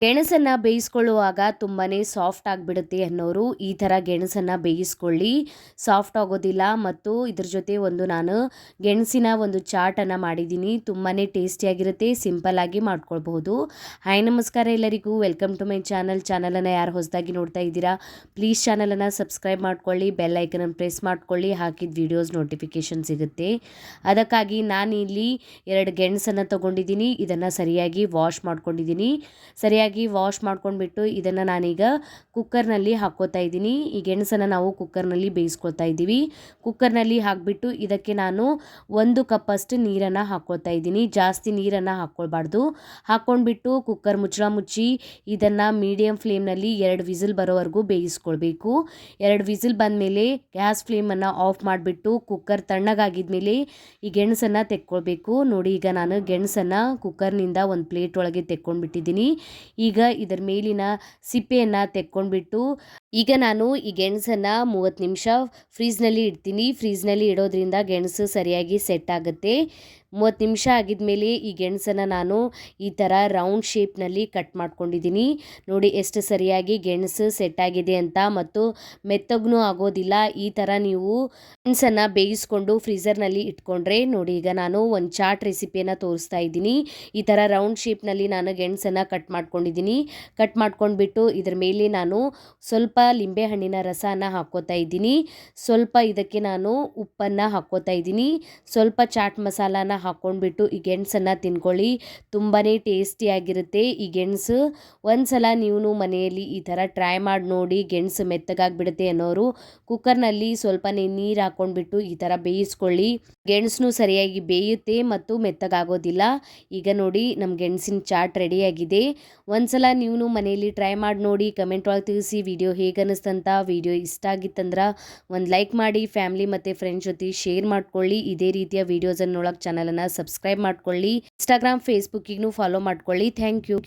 ಗೆಣಸನ್ನು ಬೇಯಿಸ್ಕೊಳ್ಳುವಾಗ ತುಂಬಾ ಸಾಫ್ಟ್ ಆಗಿಬಿಡುತ್ತೆ ಅನ್ನೋರು ಈ ಥರ ಗೆಣಸನ್ನು ಬೇಯಿಸ್ಕೊಳ್ಳಿ, ಸಾಫ್ಟ್ ಆಗೋದಿಲ್ಲ. ಮತ್ತು ಇದ್ರ ಜೊತೆ ನಾನು ಗೆಣಸಿನ ಒಂದು ಚಾಟನ್ನು ಮಾಡಿದ್ದೀನಿ. ತುಂಬಾ ಟೇಸ್ಟಿಯಾಗಿರುತ್ತೆ, ಸಿಂಪಲ್ಲಾಗಿ ಮಾಡ್ಕೊಳ್ಬಹುದು. ಹಾಯ್ ನಮಸ್ಕಾರ ಎಲ್ಲರಿಗೂ, ವೆಲ್ಕಮ್ ಟು ಮೈ ಚಾನಲನ್ನು ಯಾರು ಹೊಸದಾಗಿ ನೋಡ್ತಾ ಇದ್ದೀರಾ ಪ್ಲೀಸ್ ಚಾನಲನ್ನು ಸಬ್ಸ್ಕ್ರೈಬ್ ಮಾಡ್ಕೊಳ್ಳಿ, ಬೆಲ್ ಐಕನನ್ನು ಪ್ರೆಸ್ ಮಾಡ್ಕೊಳ್ಳಿ, ಹಾಕಿದ ವಿಡಿಯೋಸ್ ನೋಟಿಫಿಕೇಷನ್ ಸಿಗುತ್ತೆ. ಅದಕ್ಕಾಗಿ ನಾನು ಇಲ್ಲಿ 2 ಗೆಣಸನ್ನು ತೊಗೊಂಡಿದ್ದೀನಿ. ಇದನ್ನು ಸರಿಯಾಗಿ ವಾಶ್ ಮಾಡ್ಕೊಂಡಿದ್ದೀನಿ. ಸರಿಯಾಗಿ ವಾಶ್ ಮಾಡ್ಕೊಂಡ್ಬಿಟ್ಟು ಇದನ್ನು ನಾನೀಗ ಕುಕ್ಕರ್ನಲ್ಲಿ ಹಾಕ್ಕೋತಾ ಇದ್ದೀನಿ. ಈ ಗೆಣಸನ್ನು ನಾವು ಕುಕ್ಕರ್ನಲ್ಲಿ ಬೇಯಿಸ್ಕೊಳ್ತಾ ಇದ್ದೀವಿ. ಕುಕ್ಕರ್ನಲ್ಲಿ ಹಾಕಿಬಿಟ್ಟು ಇದಕ್ಕೆ ನಾನು 1 ಕಪ್ಪಷ್ಟು ನೀರನ್ನು ಹಾಕ್ಕೊಳ್ತಾ ಇದ್ದೀನಿ. ಜಾಸ್ತಿ ನೀರನ್ನು ಹಾಕ್ಕೊಳ್ಬಾರ್ದು. ಹಾಕ್ಕೊಂಡ್ಬಿಟ್ಟು ಕುಕ್ಕರ್ ಮುಚ್ಚಳ ಮುಚ್ಚಿ ಇದನ್ನು ಮೀಡಿಯಮ್ ಫ್ಲೇಮ್ನಲ್ಲಿ 2 ವಿಸಿಲ್ ಬರೋವರೆಗೂ ಬೇಯಿಸ್ಕೊಳ್ಬೇಕು. 2 ವಿಸಿಲ್ ಬಂದಮೇಲೆ ಗ್ಯಾಸ್ ಫ್ಲೇಮನ್ನು ಆಫ್ ಮಾಡಿಬಿಟ್ಟು ಕುಕ್ಕರ್ ತಣ್ಣಗಾಗಿದ್ಮೇಲೆ ಈ ಗೆಣಸನ್ನು ತೆಕ್ಕೊಳ್ಬೇಕು. ನೋಡಿ, ಈಗ ನಾನು ಗೆಣಸನ್ನು ಕುಕ್ಕರ್ನಿಂದ ಒಂದು ಪ್ಲೇಟ್ ಒಳಗೆ ತೆಕ್ಕೊಂಡ್ಬಿಟ್ಟಿದ್ದೀನಿ. ಈಗ ಇದರ ಮೇಲಿನ ಸಿಪ್ಪೆಯನ್ನು ತೆಕ್ಕೊಂಡ್ಬಿಟ್ಟು ಈಗ ನಾನು ಈ ಗೆಣಸನ್ನು 30 ನಿಮಿಷ ಫ್ರೀಜ್ನಲ್ಲಿ ಇಡ್ತೀನಿ. ಫ್ರೀಜ್ನಲ್ಲಿ ಇಡೋದ್ರಿಂದ ಗೆಣಸು ಸರಿಯಾಗಿ ಸೆಟ್ ಆಗುತ್ತೆ. 30 ನಿಮಿಷ ಆಗಿದ್ಮೇಲೆ ಈ ಗೆಣಸನ್ನು ನಾನು ಈ ಥರ ರೌಂಡ್ ಶೇಪ್ನಲ್ಲಿ ಕಟ್ ಮಾಡ್ಕೊಂಡಿದ್ದೀನಿ. ನೋಡಿ ಎಷ್ಟು ಸರಿಯಾಗಿ ಗೆಣಸು ಸೆಟ್ ಆಗಿದೆ ಅಂತ, ಮತ್ತು ಮೆತ್ತಗೂ ಆಗೋದಿಲ್ಲ. ಈ ಥರ ನೀವು ಗೆಣಸನ್ನು ಬೇಯಿಸ್ಕೊಂಡು ಫ್ರೀಝರ್ನಲ್ಲಿ ಇಟ್ಕೊಂಡ್ರೆ, ನೋಡಿ ಈಗ ನಾನು ಒಂದು ಚಾಟ್ ರೆಸಿಪಿಯನ್ನು ತೋರಿಸ್ತಾ ಇದ್ದೀನಿ. ಈ ಥರ ರೌಂಡ್ ಶೇಪ್ನಲ್ಲಿ ನಾನು ಗೆಣಸನ್ನು ಕಟ್ ಮಾಡ್ಕೊಂಡಿದ್ದೀನಿ. ಕಟ್ ಮಾಡ್ಕೊಂಡ್ಬಿಟ್ಟು ಇದ್ರ ಮೇಲೆ ನಾನು ಸ್ವಲ್ಪ ಲಿಂಬೆಹಣ್ಣಿನ ರಸನ ಹಾಕ್ಕೋತಾ ಇದ್ದೀನಿ. ಸ್ವಲ್ಪ ಇದಕ್ಕೆ ನಾನು ಉಪ್ಪನ್ನು ಹಾಕ್ಕೋತಾ ಇದ್ದೀನಿ. ಸ್ವಲ್ಪ ಚಾಟ್ ಮಸಾಲಾನ ಹಾಕ್ಕೊಂಡ್ಬಿಟ್ಟು ಈ ಗೆಣಸನ್ನು ತಿನ್ಕೊಳ್ಳಿ, ತುಂಬಾ ಟೇಸ್ಟಿಯಾಗಿರುತ್ತೆ. ಈ ಗೆಣಸು ಒಂದ್ಸಲ ನೀವು ಮನೆಯಲ್ಲಿ ಈ ಥರ ಟ್ರೈ ಮಾಡಿ ನೋಡಿ. ಗೆಣಸು ಮೆತ್ತಗಾಗಿಬಿಡುತ್ತೆ ಅನ್ನೋರು ಕುಕ್ಕರ್ನಲ್ಲಿ ಸ್ವಲ್ಪ ನೀರು ಹಾಕ್ಕೊಂಡ್ಬಿಟ್ಟು ಈ ಥರ ಬೇಯಿಸ್ಕೊಳ್ಳಿ. ಗೆಣಸು ಸರಿಯಾಗಿ ಬೇಯುತ್ತೆ ಮತ್ತು ಮೆತ್ತಗಾಗೋದಿಲ್ಲ. ಈಗ ನೋಡಿ, ನಮ್ಮ ಗೆಣಸಿನ ಚಾಟ್ ರೆಡಿಯಾಗಿದೆ. ಒಂದ್ಸಲ ನೀವು ಮನೆಯಲ್ಲಿ ಟ್ರೈ ಮಾಡಿ ನೋಡಿ, ಕಮೆಂಟ್ ಒಳಗೆ ತಿಳಿಸಿ ವಿಡಿಯೋ ಹೇಗೆ ಅನ್ನಿಸ್ತಂತ. ವಿಡಿಯೋ ಇಷ್ಟ ಆಗಿತ್ತಂದ್ರೆ ಒಂದು ಲೈಕ್ ಮಾಡಿ, ಫ್ಯಾಮಿಲಿ ಮತ್ತು ಫ್ರೆಂಡ್ಸ್ ಜೊತೆ ಶೇರ್ ಮಾಡ್ಕೊಳ್ಳಿ. ಇದೇ ರೀತಿಯ ವಿಡಿಯೋಸನ್ನು ನೋಡೋಕೆ ಚಾನಲನ್ನು ಸಬ್ಸ್ಕ್ರೈಬ್ ಮಾಡ್ಕೊಳ್ಳಿ. ಇನ್ಸ್ಟಾಗ್ರಾಮ್ ಫೇಸ್ಬುಕ್ಕಿಗೂ ಫಾಲೋ ಮಾಡ್ಕೊಳ್ಳಿ. Thank you.